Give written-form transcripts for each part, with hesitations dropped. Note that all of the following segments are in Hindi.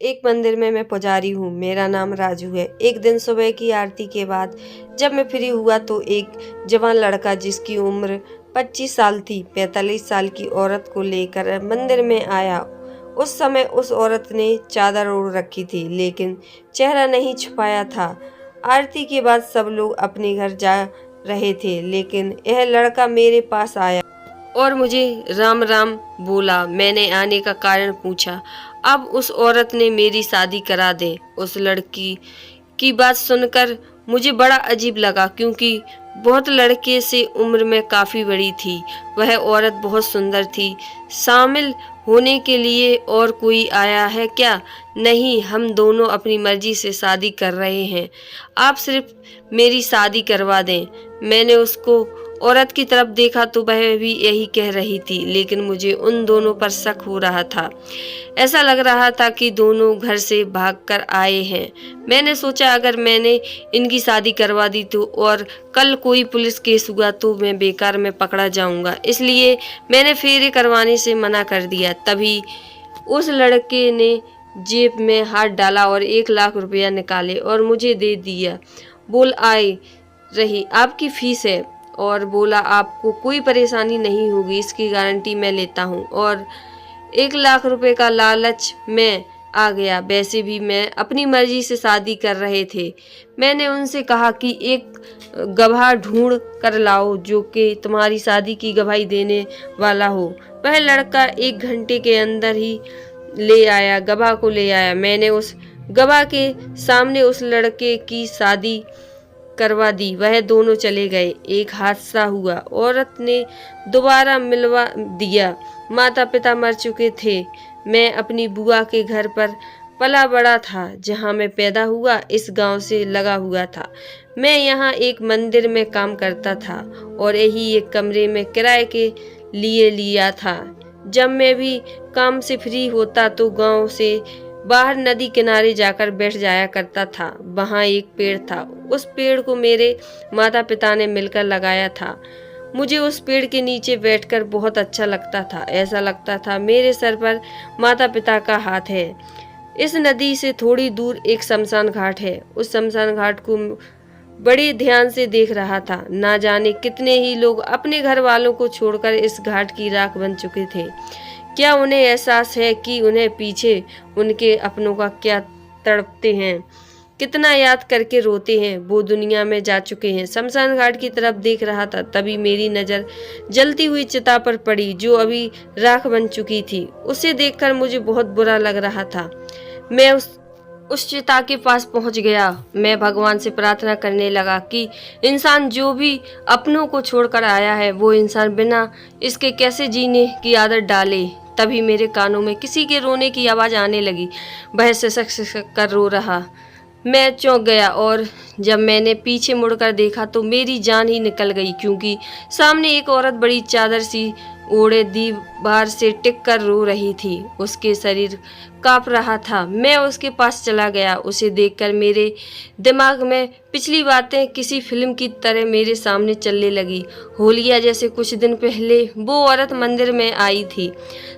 एक मंदिर में मैं पुजारी हूँ। मेरा नाम राजू है। एक दिन सुबह की आरती के बाद जब मैं फ्री हुआ तो एक जवान लड़का जिसकी उम्र 25 साल थी 45 साल की औरत को लेकर मंदिर में आया। उस समय उस औरत ने चादर ओढ़ रखी थी लेकिन चेहरा नहीं छुपाया था। आरती के बाद सब लोग अपने घर जा रहे थे लेकिन यह लड़का मेरे पास आया और मुझे राम राम बोला। मैंने आने का कारण पूछा। अब उस औरत ने मेरी शादी करा दे। उस लड़की की बात सुनकर मुझे बड़ा अजीब लगा क्योंकि बहुत लड़के से उम्र में काफी बड़ी थी। वह औरत बहुत सुंदर थी। शामिल होने के लिए और कोई आया है क्या? नहीं, हम दोनों अपनी मर्जी से शादी कर रहे हैं। आप सिर्फ मेरी शादी करवा दें। मैंने उसको औरत की तरफ देखा तो वह भी यही कह रही थी लेकिन मुझे उन दोनों पर शक हो रहा था। ऐसा लग रहा था कि दोनों घर से भागकर आए हैं। मैंने सोचा अगर मैंने इनकी शादी करवा दी तो और कल कोई पुलिस केस हुआ तो मैं बेकार में पकड़ा जाऊंगा, इसलिए मैंने फेरे करवाने से मना कर दिया। तभी उस लड़के ने जेब में हाथ डाला और 1 लाख रुपया निकाले और मुझे दे दिया। बोल आई रही आपकी फीस है और बोला आपको कोई परेशानी नहीं होगी, इसकी गारंटी मैं लेता हूँ। और 1 लाख रुपए का लालच में आ गया। वैसे भी मैं अपनी मर्जी से शादी कर रहे थे। मैंने उनसे कहा कि एक गवाह ढूंढ कर लाओ जो कि तुम्हारी शादी की गवाही देने वाला हो। वह लड़का 1 घंटे के अंदर ही ले आया, गवाह को ले आया। मैंने उस गवाह के सामने उस लड़के की शादी करवा दी। वह दोनों चले गए। एक हादसा हुआ। औरत ने दोबारा मिलवा दिया। माता पिता मर चुके थे। मैं अपनी बुआ के घर पर पला बड़ा था जहाँ मैं पैदा हुआ। इस गांव से लगा हुआ था। मैं यहाँ एक मंदिर में काम करता था और यही एक कमरे में किराए के लिए लिया था। जब मैं भी काम से फ्री होता तो गांव से बाहर नदी किनारे जाकर बैठ जाया करता था। वहाँ एक पेड़ था। उस पेड़ को मेरे माता पिता ने मिलकर लगाया था। मुझे उस पेड़ के नीचे बैठकर बहुत अच्छा लगता था। ऐसा लगता था मेरे सर पर माता पिता का हाथ है। इस नदी से थोड़ी दूर एक शमशान घाट है। उस शमशान घाट को बड़े ध्यान से देख रहा था। ना जाने कितने ही लोग अपने घर वालों को छोड़कर इस घाट की राख बन चुके थे। क्या उन्हें एहसास है कि उन्हें पीछे उनके अपनों का क्या तड़पते हैं, कितना याद करके रोते हैं। वो दुनिया में जा चुके हैं। शमशान घाट की तरफ देख रहा था। तभी मेरी नज़र जलती हुई चिता पर पड़ी जो अभी राख बन चुकी थी। उसे देखकर मुझे बहुत बुरा लग रहा था। मैं उस चिता के पास पहुंच गया। मैं भगवान से प्रार्थना करने लगा कि इंसान जो भी अपनों को छोड़कर आया है वो इंसान बिना इसके कैसे जीने की आदत डाले। तभी मेरे कानों में किसी के रोने की आवाज़ आने लगी। वह सिसक सिसक कर रो रहा। मैं चौंक गया और जब मैंने पीछे मुड़कर देखा तो मेरी जान ही निकल गई क्योंकि सामने एक औरत बड़ी चादर सी ओढ़े दीवार से टिक कर रो रही थी। उसके शरीर कांप रहा था। मैं उसके पास चला गया। उसे देखकर मेरे दिमाग में पिछली बातें किसी फिल्म की तरह मेरे सामने चलने लगी। होलिया जैसे कुछ दिन पहले वो औरत मंदिर में आई थी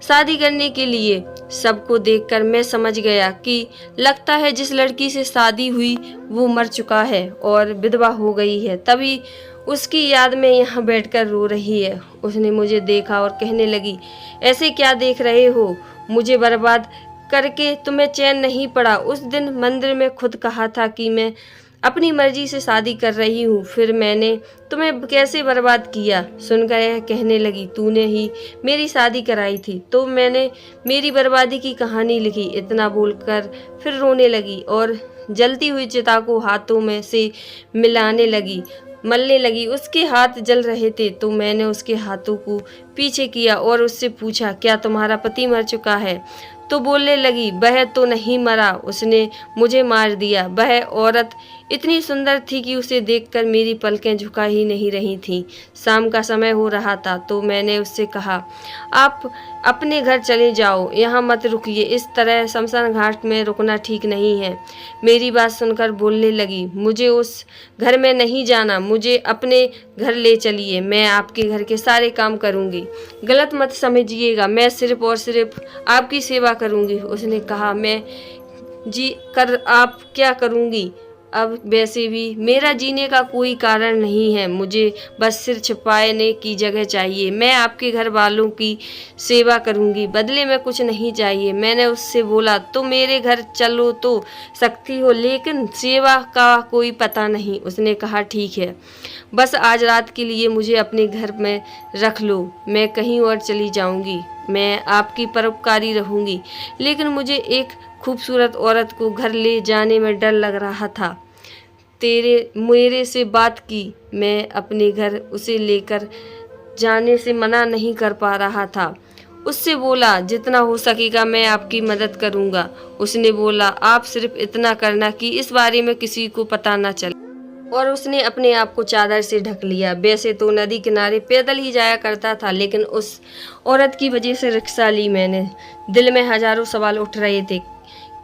शादी करने के लिए। सबको देखकर मैं समझ गया कि लगता है जिस लड़की से शादी हुई वो मर चुका है और विधवा हो गई है। तभी उसकी याद में यहाँ बैठकर रो रही है। उसने मुझे देखा और कहने लगी, ऐसे क्या देख रहे हो? मुझे बर्बाद करके तुम्हें चैन नहीं पड़ा। उस दिन मंदिर में खुद कहा था कि मैं अपनी मर्जी से शादी कर रही हूँ, फिर मैंने तुम्हें कैसे बर्बाद किया? सुनकर यह कहने लगी, तूने ही मेरी शादी कराई थी तो मैंने मेरी बर्बादी की कहानी लिखी। इतना बोलकर फिर रोने लगी और जलती हुई चिता को हाथों में से मलने लगी। उसके हाथ जल रहे थे तो मैंने उसके हाथों को पीछे किया और उससे पूछा, क्या तुम्हारा पति मर चुका है? तो बोलने लगी, वह तो नहीं मरा, उसने मुझे मार दिया। वह औरत इतनी सुंदर थी कि उसे देखकर मेरी पलकें झुका ही नहीं रही थीं। शाम का समय हो रहा था तो मैंने उससे कहा, आप अपने घर चले जाओ, यहाँ मत रुकिए। इस तरह शमशान घाट में रुकना ठीक नहीं है। मेरी बात सुनकर बोलने लगी, मुझे उस घर में नहीं जाना, मुझे अपने घर ले चलिए, मैं आपके घर के सारे काम करूँगी। गलत मत समझिएगा, मैं सिर्फ और सिर्फ आपकी सेवा करूँगी। उसने कहा, मैं जी कर आप क्या करूँगी? अब वैसे भी मेरा जीने का कोई कारण नहीं है, मुझे बस सिर छिपाने की जगह चाहिए। मैं आपके घर वालों की सेवा करूँगी, बदले में कुछ नहीं चाहिए। मैंने उससे बोला, तो मेरे घर चलो तो सकती हो, लेकिन सेवा का कोई पता नहीं। उसने कहा, ठीक है, बस आज रात के लिए मुझे अपने घर में रख लो, मैं कहीं और चली जाऊँगी। मैं आपकी परोपकारी रहूँगी, लेकिन मुझे एक खूबसूरत औरत को घर ले जाने में डर लग रहा था। तेरे मेरे से बात की, मैं अपने घर उसे लेकर जाने से मना नहीं कर पा रहा था। उससे बोला, जितना हो सकेगा मैं आपकी मदद करूँगा। उसने बोला, आप सिर्फ इतना करना कि इस बारे में किसी को पता ना चले। और उसने अपने आप को चादर से ढक लिया। वैसे तो नदी किनारे पैदल ही जाया करता था, लेकिन उस औरत की वजह से रिक्शा ली मैंने। दिल में हजारों सवाल उठ रहे थे।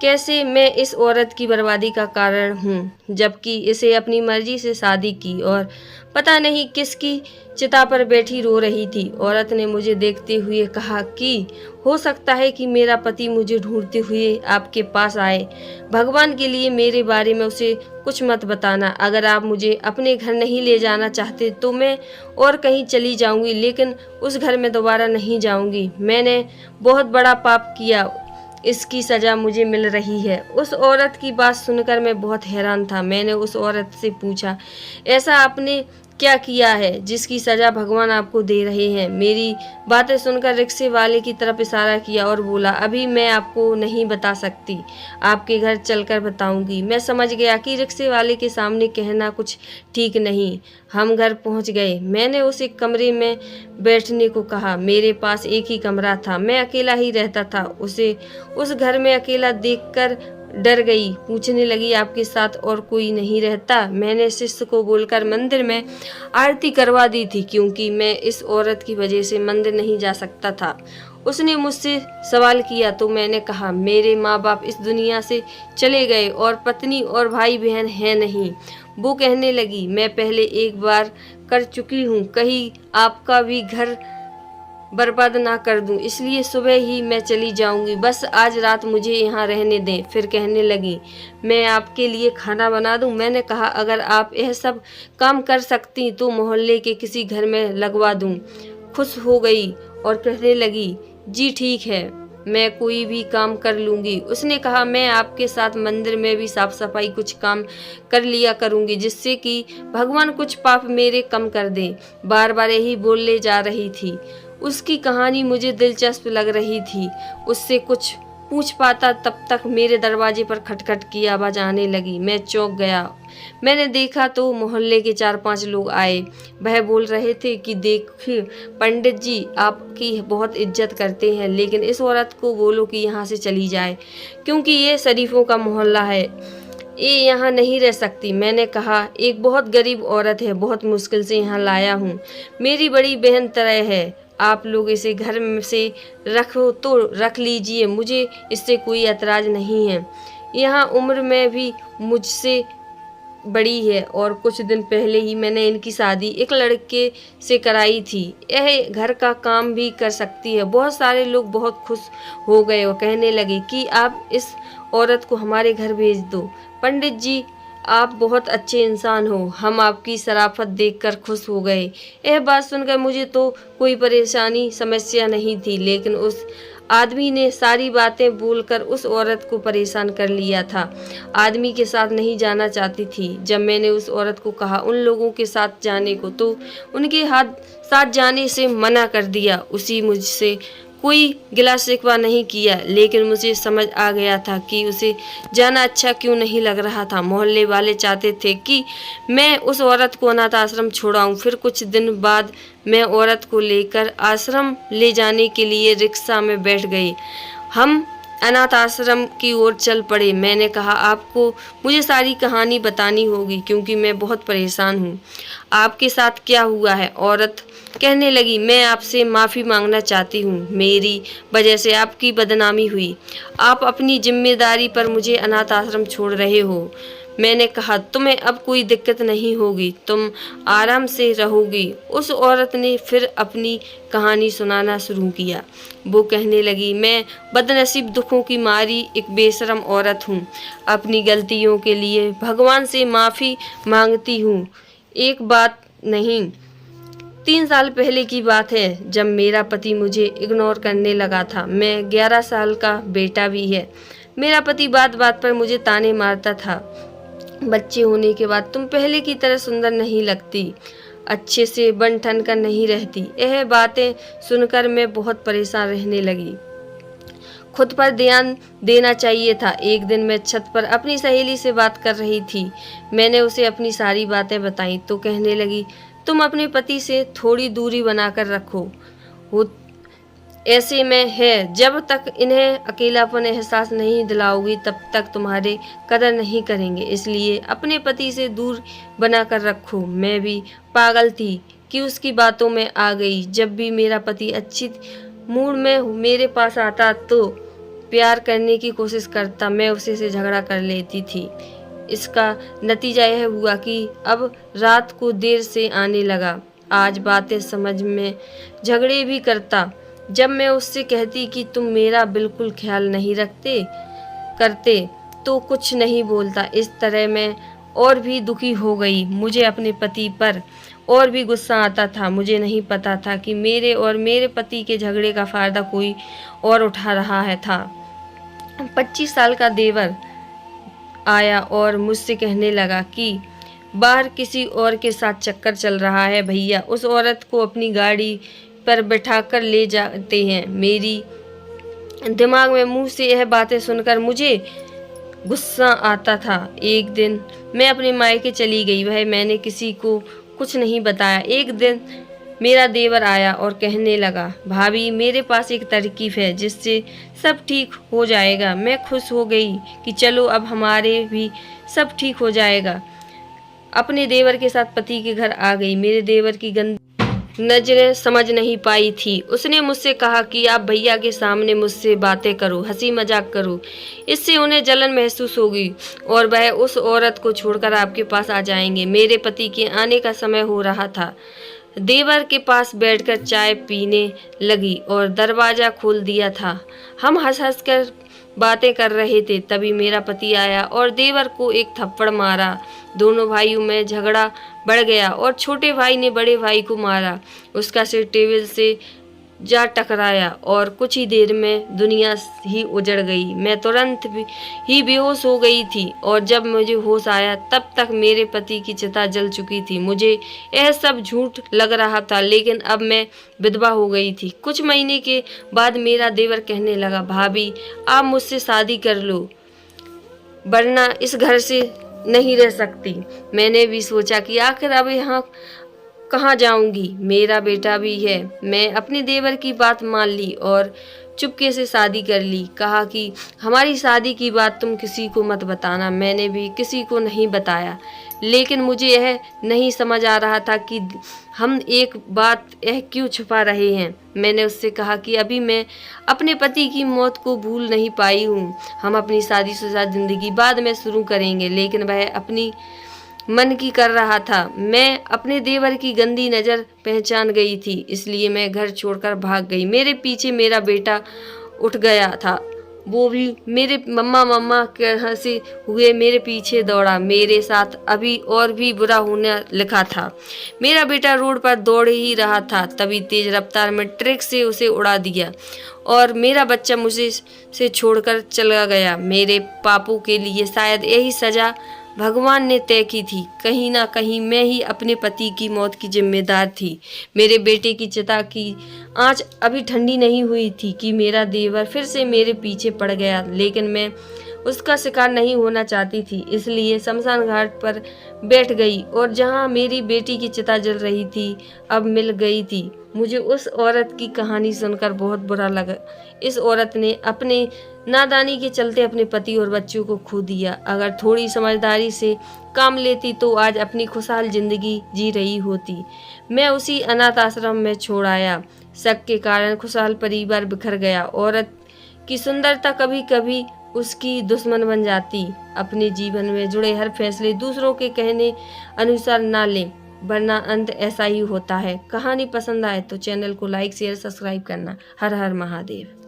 कैसे मैं इस औरत की बर्बादी का कारण हूँ, जबकि इसे अपनी मर्जी से शादी की और पता नहीं किसकी चिता पर बैठी रो रही थी। औरत ने मुझे देखते हुए कहा कि हो सकता है कि मेरा पति मुझे ढूंढते हुए आपके पास आए। भगवान के लिए मेरे बारे में उसे कुछ मत बताना। अगर आप मुझे अपने घर नहीं ले जाना चाहते तो मैं और कहीं चली जाऊंगी, लेकिन उस घर में दोबारा नहीं जाऊंगी। मैंने बहुत बड़ा पाप किया, इसकी सज़ा मुझे मिल रही है। उस औरत की बात सुनकर मैं बहुत हैरान था। मैंने उस औरत से पूछा, ऐसा आपने क्या किया है जिसकी सज़ा भगवान आपको दे रहे हैं? मेरी बातें सुनकर रिक्शे वाले की तरफ इशारा किया और बोला, अभी मैं आपको नहीं बता सकती, आपके घर चलकर बताऊंगी। मैं समझ गया कि रिक्शे वाले के सामने कहना कुछ ठीक नहीं। हम घर पहुंच गए। मैंने उसे कमरे में बैठने को कहा। मेरे पास एक ही कमरा था, मैं अकेला ही रहता था। उसे उस घर में अकेला देखकर डर गई। पूछने लगी, आपके साथ और कोई नहीं रहता? मैंने शिष्य को बोलकर मंदिर में आरती करवा दी थी, क्योंकि मैं इस औरत की वजह से मंदिर नहीं जा सकता था। उसने मुझसे सवाल किया तो मैंने कहा, मेरे माँ बाप इस दुनिया से चले गए और पत्नी और भाई बहन हैं नहीं। वो कहने लगी, मैं पहले एक बार कर चुकी हूँ, कहीं आपका भी घर बर्बाद ना कर दूं, इसलिए सुबह ही मैं चली जाऊंगी। बस आज रात मुझे यहाँ रहने दें। फिर कहने लगी, मैं आपके लिए खाना बना दूं? मैंने कहा, अगर आप यह सब काम कर सकती तो मोहल्ले के किसी घर में लगवा दूं। खुश हो गई और कहने लगी, जी ठीक है, मैं कोई भी काम कर लूंगी। उसने कहा, मैं आपके साथ मंदिर में भी साफ सफाई कुछ काम कर लिया करूंगी, जिससे कि भगवान कुछ पाप मेरे कम कर दें। बार बार यही बोलने जा रही थी। उसकी कहानी मुझे दिलचस्प लग रही थी। उससे कुछ पूछ पाता तब तक मेरे दरवाजे पर खटखट की आवाज़ आने लगी। मैं चौंक गया। मैंने देखा तो मोहल्ले के 4-5 लोग आए। वह बोल रहे थे कि देखिए पंडित जी आपकी बहुत इज्जत करते हैं, लेकिन इस औरत को बोलो कि यहाँ से चली जाए, क्योंकि ये शरीफों का मोहल्ला है, ये यहाँ नहीं रह सकती। मैंने कहा, एक बहुत गरीब औरत है, बहुत मुश्किल से यहाँ लाया हूँ, मेरी बड़ी बहन तरह है। आप लोग इसे घर में से रखो तो रख लीजिए, मुझे इससे कोई ऐतराज़ नहीं है। यहाँ उम्र में भी मुझसे बड़ी है और कुछ दिन पहले ही मैंने इनकी शादी एक लड़के से कराई थी। यह घर का काम भी कर सकती है। बहुत सारे लोग बहुत खुश हो गए और कहने लगे कि आप इस औरत को हमारे घर भेज दो। पंडित जी, आप बहुत अच्छे इंसान हो, हम आपकी शराफत देखकर खुश हो गए। यह बात सुनकर मुझे तो कोई परेशानी समस्या नहीं थी, लेकिन उस आदमी ने सारी बातें बोलकर उस औरत को परेशान कर लिया था। आदमी के साथ नहीं जाना चाहती थी। जब मैंने उस औरत को कहा उन लोगों के साथ जाने को, तो उनके साथ जाने से मना कर दिया। उसी मुझसे कोई गिला शिकवा नहीं किया, लेकिन मुझे समझ आ गया था कि उसे जाना अच्छा क्यों नहीं लग रहा था। मोहल्ले वाले चाहते थे कि मैं उस औरत को अनाथ आश्रम छोड़ाऊं। फिर कुछ दिन बाद मैं औरत को लेकर आश्रम ले जाने के लिए रिक्शा में बैठ गई। हम अनाथ आश्रम की ओर चल पड़े। मैंने कहा, आपको मुझे सारी कहानी बतानी होगी, क्योंकि मैं बहुत परेशान हूँ। आपके साथ क्या हुआ है? औरत कहने लगी, मैं आपसे माफ़ी मांगना चाहती हूँ, मेरी वजह से आपकी बदनामी हुई। आप अपनी जिम्मेदारी पर मुझे अनाथ आश्रम छोड़ रहे हो। मैंने कहा, तुम्हें अब कोई दिक्कत नहीं होगी, तुम आराम से रहोगी। उस औरत ने फिर अपनी कहानी सुनाना शुरू किया। वो कहने लगी, मैं बदनसीब दुखों की मारी एक बेशरम औरत हूँ। अपनी गलतियों के लिए भगवान से माफ़ी मांगती हूँ। एक बात नहीं, 3 साल पहले की बात है, जब मेरा पति मुझे इग्नोर करने लगा था। मैं 11 साल का बेटा भी है। मेरा पति बात बात पर मुझे ताने मारता था। बच्चे होने के बाद तुम पहले की तरह सुंदर नहीं लगती, अच्छे से बन ठन कर नहीं रहती। यह बातें सुनकर मैं बहुत परेशान रहने लगी। खुद पर ध्यान देना चाहिए था। एक दिन मैं छत पर अपनी सहेली से बात कर रही थी। मैंने उसे अपनी सारी बातें बताई तो कहने लगी, तुम अपने पति से थोड़ी दूरी बनाकर रखो। वो ऐसे में है, जब तक इन्हें अकेलापन एहसास नहीं दिलाओगी तब तक तुम्हारे कदर नहीं करेंगे, इसलिए अपने पति से दूर बनाकर रखो। मैं भी पागल थी कि उसकी बातों में आ गई। जब भी मेरा पति अच्छी मूड में मेरे पास आता तो प्यार करने की कोशिश करता, मैं उसे से झगड़ा कर लेती थी। इसका नतीजा यह हुआ कि अब रात को देर से आने लगा। आज बातें समझ में झगड़े भी करता। जब मैं उससे कहती कि तुम मेरा बिल्कुल ख्याल नहीं करते तो कुछ नहीं बोलता। इस तरह मैं और भी दुखी हो गई। मुझे अपने पति पर और भी गुस्सा आता था। मुझे नहीं पता था कि मेरे और मेरे पति के झगड़े का फायदा कोई और उठा रहा था। 25 साल का देवर आया और मुझसे कहने लगा कि बाहर किसी और के साथ चक्कर चल रहा है। भैया उस औरत को अपनी गाड़ी पर बैठाकर ले जाते हैं। मेरी दिमाग में मुंह से यह बातें सुनकर मुझे गुस्सा आता था। एक दिन मैं अपने मायके चली गई। वह मैंने किसी को कुछ नहीं बताया। एक दिन मेरा देवर आया और कहने लगा, भाभी मेरे पास एक तरकीब है जिससे सब ठीक हो जाएगा। मैं खुश हो गई कि चलो अब हमारे भी सब ठीक हो जाएगा। अपने देवर के साथ पति के घर आ गई। मेरे देवर की गंदी नजरें समझ नहीं पाई थी। उसने मुझसे कहा कि आप भैया के सामने मुझसे बातें करो, हंसी मजाक करो, इससे उन्हें जलन महसूस होगी और वह उस औरत को छोड़कर आपके पास आ जाएंगे। मेरे पति के आने का समय हो रहा था। देवर के पास बैठकर चाय पीने लगी और दरवाज़ा खोल दिया था। हम हंस हंस कर बातें कर रहे थे। तभी मेरा पति आया और देवर को एक थप्पड़ मारा। दोनों भाइयों में झगड़ा बढ़ गया और छोटे भाई ने बड़े भाई को मारा। उसका सिर टेबल से जा टकराया और कुछ ही देर में दुनिया ही उजड़ गई। मैं तुरंत ही बेहोश हो गई थी और जब मुझे होश आया तब तक मेरे पति की चिता जल चुकी थी। मुझे यह सब झूठ लग रहा था, लेकिन अब मैं विधवा हो गई थी। कुछ महीने के बाद मेरा देवर कहने लगा, भाभी आप मुझसे शादी कर लो वरना इस घर से नहीं रह सकती। मैंने भी सोचा कि आखिर अब यहाँ कहाँ जाऊंगी, मेरा बेटा भी है। मैं अपने देवर की बात मान ली और चुपके से शादी कर ली। कहा कि हमारी शादी की बात तुम किसी को मत बताना। मैंने भी किसी को नहीं बताया, लेकिन मुझे यह नहीं समझ आ रहा था कि हम एक बात यह क्यों छुपा रहे हैं। मैंने उससे कहा कि अभी मैं अपने पति की मौत को भूल नहीं पाई हूँ। हम अपनी शादीशुदा जिंदगी बाद में शुरू करेंगे। लेकिन वह अपनी मन की कर रहा था। मैं अपने देवर की गंदी नज़र पहचान गई थी, इसलिए मैं घर छोड़कर भाग गई। मेरे पीछे मेरा बेटा उठ गया था। वो भी मेरे मम्मा मम्मा कहते हुए मेरे पीछे दौड़ा। मेरे साथ अभी और भी बुरा होने लिखा था। मेरा बेटा रोड पर दौड़ ही रहा था, तभी तेज रफ्तार में ट्रक से उसे उड़ा दिया और मेरा बच्चा मुझे से छोड़कर चला गया। मेरे पापों के लिए शायद यही सज़ा भगवान ने तय की थी। कहीं ना कहीं मैं ही अपने पति की मौत की जिम्मेदार थी। मेरे बेटे की चिता की आंच अभी ठंडी नहीं हुई थी कि मेरा देवर फिर से मेरे पीछे पड़ गया, लेकिन मैं उसका शिकार नहीं होना चाहती थी, इसलिए शमशान घाट पर बैठ गई और जहां मेरी बेटी की चिता जल रही थी अब मिल गई थी। मुझे उस औरत की कहानी सुनकर बहुत बुरा लगा। इस औरत ने अपने नादानी के चलते अपने पति और बच्चों को खो दिया। अगर थोड़ी समझदारी से काम लेती तो आज अपनी खुशहाल जिंदगी जी रही होती। मैं उसी अनाथ आश्रम में छोड़ आया। शक के कारण खुशहाल परिवार बिखर गया। औरत की सुंदरता कभी कभी उसकी दुश्मन बन जाती। अपने जीवन में जुड़े हर फैसले दूसरों के कहने अनुसार ना लें, वरना अंत ऐसा ही होता है। कहानी पसंद आए तो चैनल को लाइक शेयर सब्सक्राइब करना। हर हर महादेव।